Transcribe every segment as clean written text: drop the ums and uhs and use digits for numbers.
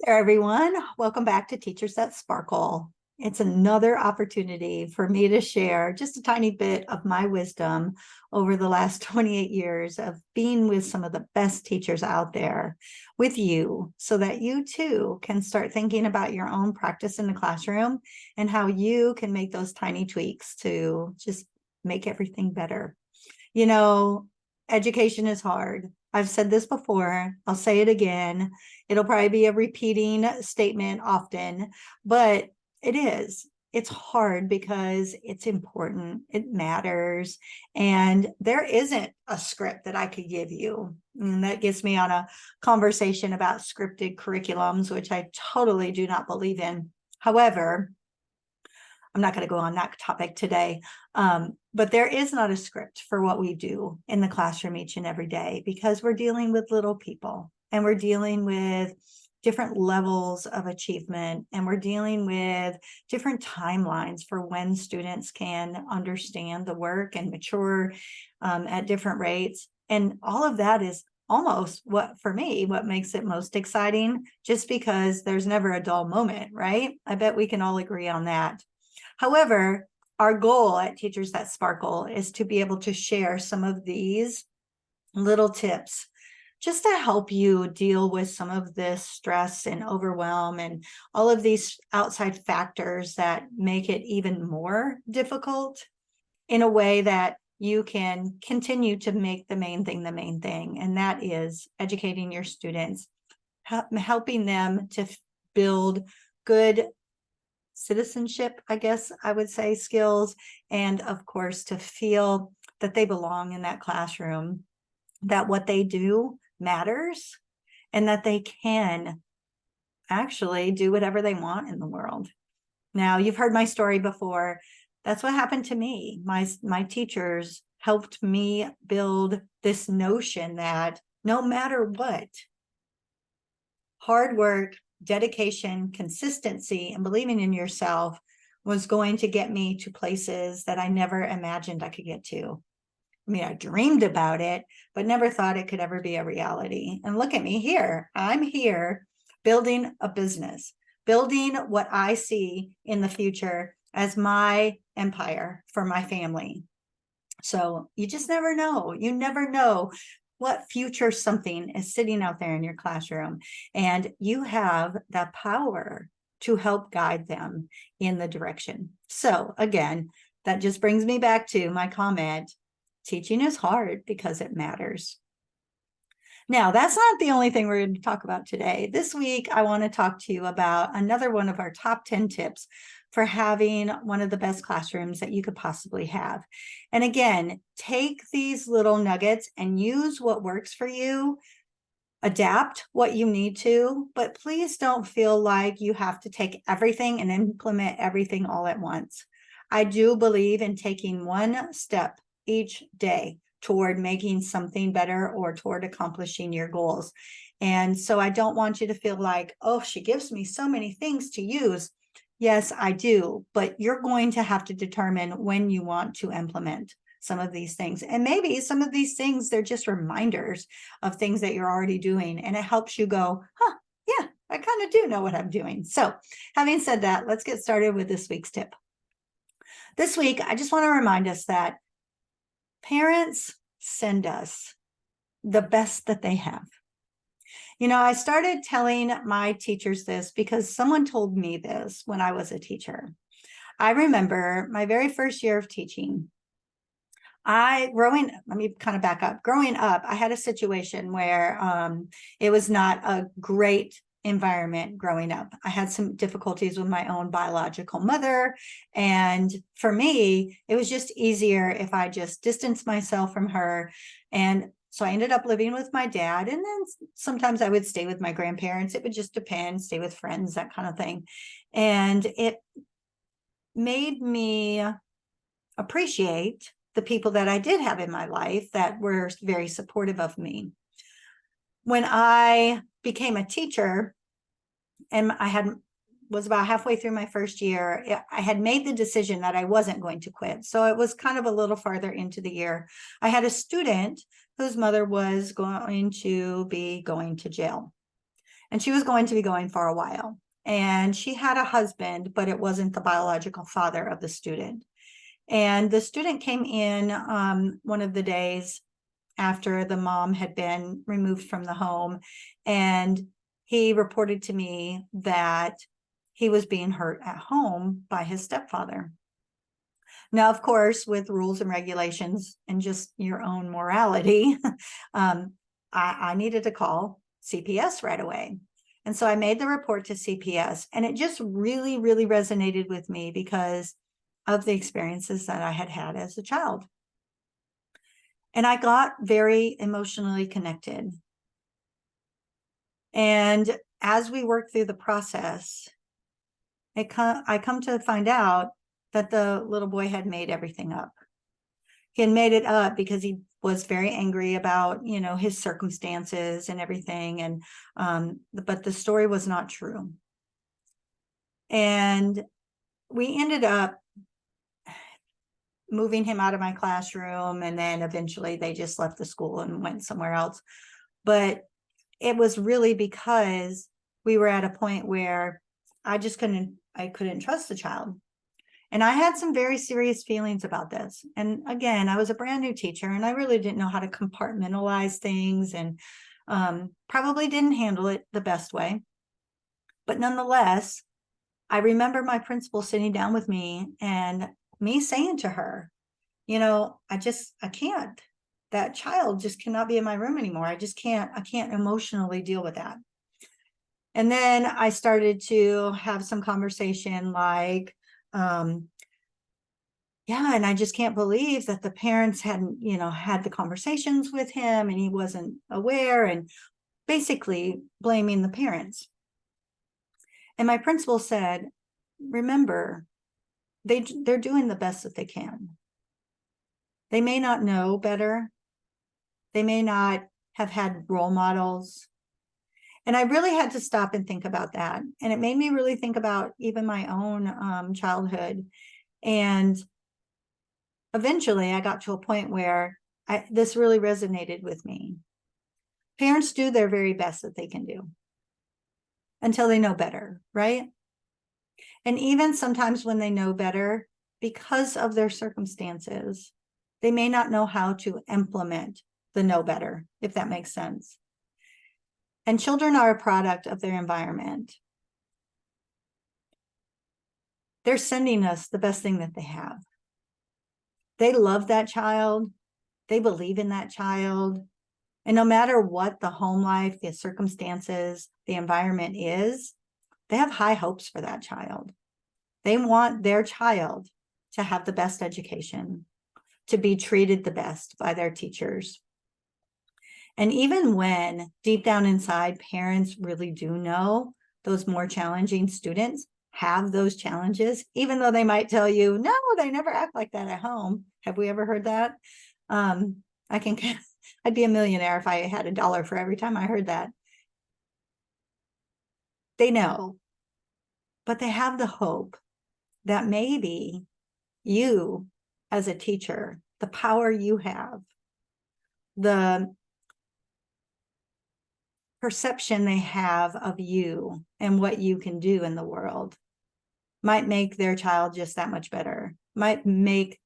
There, everyone. Welcome back to Teachers That Sparkle. It's another opportunity for me to share just a tiny bit of my wisdom over the last 28 years of being with some of the best teachers out there with you, so that you too can start thinking about your own practice in the classroom and how you can make those tiny tweaks to just make everything better. You know, education is hard. I've said this before, I'll say it again. It'll probably be a repeating statement often, but it is. It's hard because it's important, it matters, and there isn't a script that I could give you. And that gets me on a conversation about scripted curriculums, which I totally do not believe in. However, I'm not going to go on that topic today, but there is not a script for what we do in the classroom each and every day, because we're dealing with little people and we're dealing with different levels of achievement, and we're dealing with different timelines for when students can understand the work and mature at different rates. And all of that is almost what, for me, what makes it most exciting, just because there's never a dull moment, right? I bet we can all agree on that. However, our goal at Teachers That Sparkle is to be able to share some of these little tips just to help you deal with some of this stress and overwhelm and all of these outside factors that make it even more difficult, in a way that you can continue to make the main thing, and that is educating your students, helping them to build good citizenship, I guess I would say, skills, and of course to feel that they belong in that classroom, that what they do matters, and that they can actually do whatever they want in the world. Now, you've heard my story before. That's what happened to me. My teachers helped me build this notion that no matter what, hard work, dedication, consistency, and believing in yourself was going to get me to places that I never imagined I could get to. I mean, I dreamed about it, but never thought it could ever be a reality. And look at me here. I'm here building a business, building what I see in the future as my empire for my family. So you just never know. You never know what future something is sitting out there in your classroom, and you have the power to help guide them in the direction. So again, that just brings me back to my comment. Teaching is hard because it matters. Now, that's not the only thing we're going to talk about today. This week, I want to talk to you about another one of our top 10 tips for having one of the best classrooms that you could possibly have. And again, take these little nuggets and use what works for you, adapt what you need to, but please don't feel like you have to take everything and implement everything all at once. I do believe in taking one step each day toward making something better or toward accomplishing your goals. And so I don't want you to feel like, oh, she gives me so many things to use. Yes, I do, but you're going to have to determine when you want to implement some of these things. And maybe some of these things, they're just reminders of things that you're already doing, and it helps you go, huh, yeah, I kind of do know what I'm doing. So having said that, let's get started with this week's tip. This week, I just want to remind us that parents send us the best that they have. You know, I started telling my teachers this because someone told me this when I was a teacher. I remember my very first year of teaching. Let me kind of back up. Growing up, I had a situation where it was not a great environment growing up. I had some difficulties with my own biological mother. And for me, it was just easier if I just distanced myself from her. And so I ended up living with my dad. And then sometimes I would stay with my grandparents. It would just depend, stay with friends, that kind of thing. And it made me appreciate the people that I did have in my life that were very supportive of me. When I became a teacher, and was about halfway through my first year, I had made the decision that I wasn't going to quit. So it was kind of a little farther into the year. I had a student whose mother was going to be going to jail. And she was going to be going for a while. And she had a husband, but it wasn't the biological father of the student. And the student came in one of the days after the mom had been removed from the home. And he reported to me that he was being hurt at home by his stepfather. Now, of course, with rules and regulations and just your own morality, I needed to call CPS right away. And so I made the report to CPS, and it just really, really resonated with me because of the experiences that I had had as a child. And I got very emotionally connected. And as we worked through the process, I come to find out that the little boy had made everything up. He had made it up because he was very angry about, his circumstances and everything. And, but the story was not true. And we ended up moving him out of my classroom. And then eventually they just left the school and went somewhere else. But it was really because we were at a point where I couldn't trust the child. And I had some very serious feelings about this. And again, I was a brand new teacher and I really didn't know how to compartmentalize things, and probably didn't handle it the best way. But nonetheless, I remember my principal sitting down with me and me saying to her, I can't. That child just cannot be in my room anymore. I can't emotionally deal with that. And then I started to have some conversation like, and I just can't believe that the parents hadn't, had the conversations with him and he wasn't aware, and basically blaming the parents. And my principal said, remember, they're doing the best that they can. They may not know better. They may not have had role models. And I really had to stop and think about that. And it made me really think about even my own childhood. And eventually I got to a point where this really resonated with me. Parents do their very best that they can do until they know better, right? And even sometimes when they know better, because of their circumstances, they may not know how to implement the know better, if that makes sense. And children are a product of their environment. They're sending us the best thing that they have. They love that child. They believe in that child. And no matter what the home life, the circumstances, the environment is, they have high hopes for that child. They want their child to have the best education, to be treated the best by their teachers. And even when deep down inside, parents really do know those more challenging students have those challenges, even though they might tell you, no, they never act like that at home. Have we ever heard that? I'd be a millionaire if I had $1 for every time I heard that. They know, but they have the hope that maybe you, as a teacher, the power you have, the perception they have of you and what you can do in the world might make their child just that much better, might make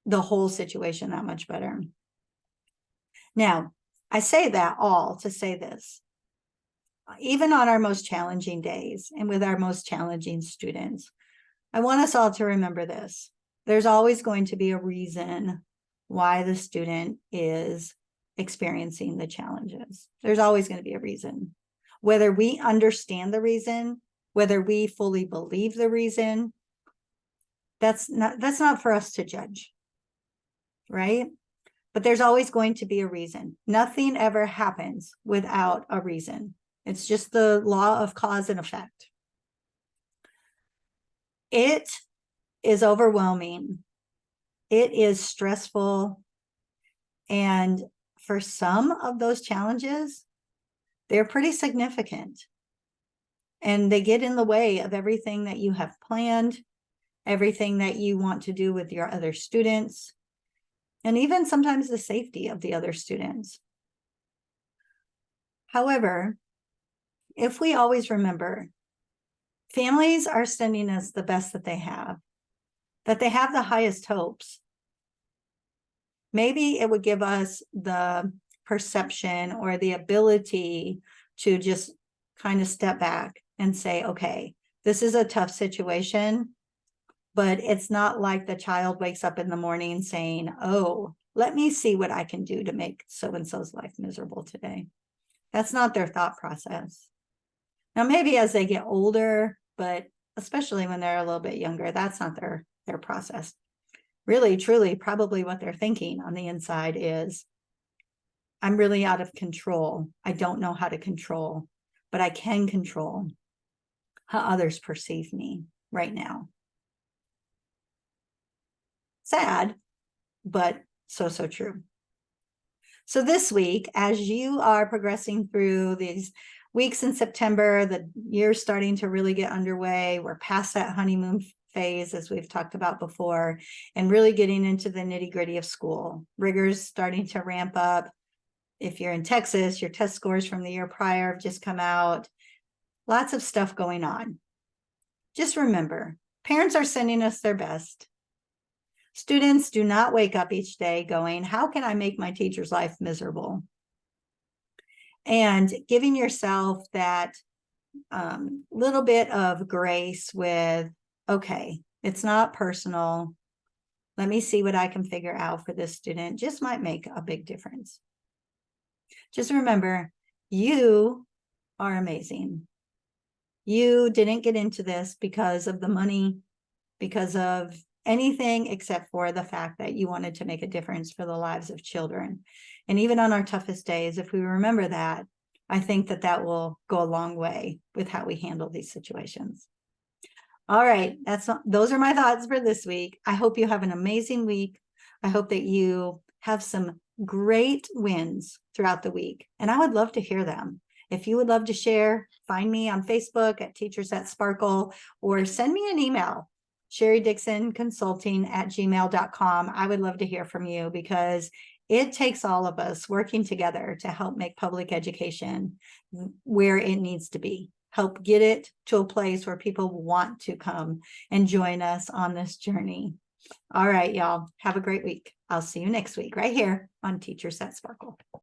the whole situation that much better. Now, I say that all to say this. Even on our most challenging days and with our most challenging students, I want us all to remember this. There's always going to be a reason why the student is experiencing the challenges. There's always going to be a reason. Whether we understand the reason, whether we fully believe the reason, that's not for us to judge, right? But there's always going to be a reason. Nothing ever happens without a reason. It's just the law of cause and effect. It is overwhelming. It is stressful. And for some of those challenges, they're pretty significant. And they get in the way of everything that you have planned, everything that you want to do with your other students, and even sometimes the safety of the other students. However, if we always remember, families are sending us the best that they have the highest hopes, maybe it would give us the perception or the ability to just kind of step back and say, okay, this is a tough situation, but it's not like the child wakes up in the morning saying, oh, let me see what I can do to make so-and-so's life miserable today. That's not their thought process. Now, maybe as they get older, but especially when they're a little bit younger, that's not their process. Really, truly, probably what they're thinking on the inside is, I'm really out of control. I don't know how to control, but I can control how others perceive me right now. Sad, but so true. So this week, as you are progressing through these weeks in September, the year's starting to really get underway. We're past that honeymoon phase, as we've talked about before, and really getting into the nitty-gritty of school. Rigor's starting to ramp up. If you're in Texas, your test scores from the year prior have just come out. Lots of stuff going on. Just remember, parents are sending us their best. Students do not wake up each day going, how can I make my teacher's life miserable? And giving yourself that little bit of grace with, okay, it's not personal. Let me see what I can figure out for this student. Just might make a big difference. Just remember, you are amazing. You didn't get into this because of the money, because of anything except for the fact that you wanted to make a difference for the lives of children. And even on our toughest days, if we remember that, I think that that will go a long way with how we handle these situations. All right, those are my thoughts for this week. I hope you have an amazing week. I hope that you have some great wins throughout the week, and I would love to hear them. If you would love to share, find me on Facebook at Teachers That Sparkle, or send me an email, sherrydixonconsulting@gmail.com. I would love to hear from you, because it takes all of us working together to help make public education where it needs to be. Help get it to a place where people want to come and join us on this journey. All right, y'all, have a great week. I'll see you next week right here on Teachers That Sparkle.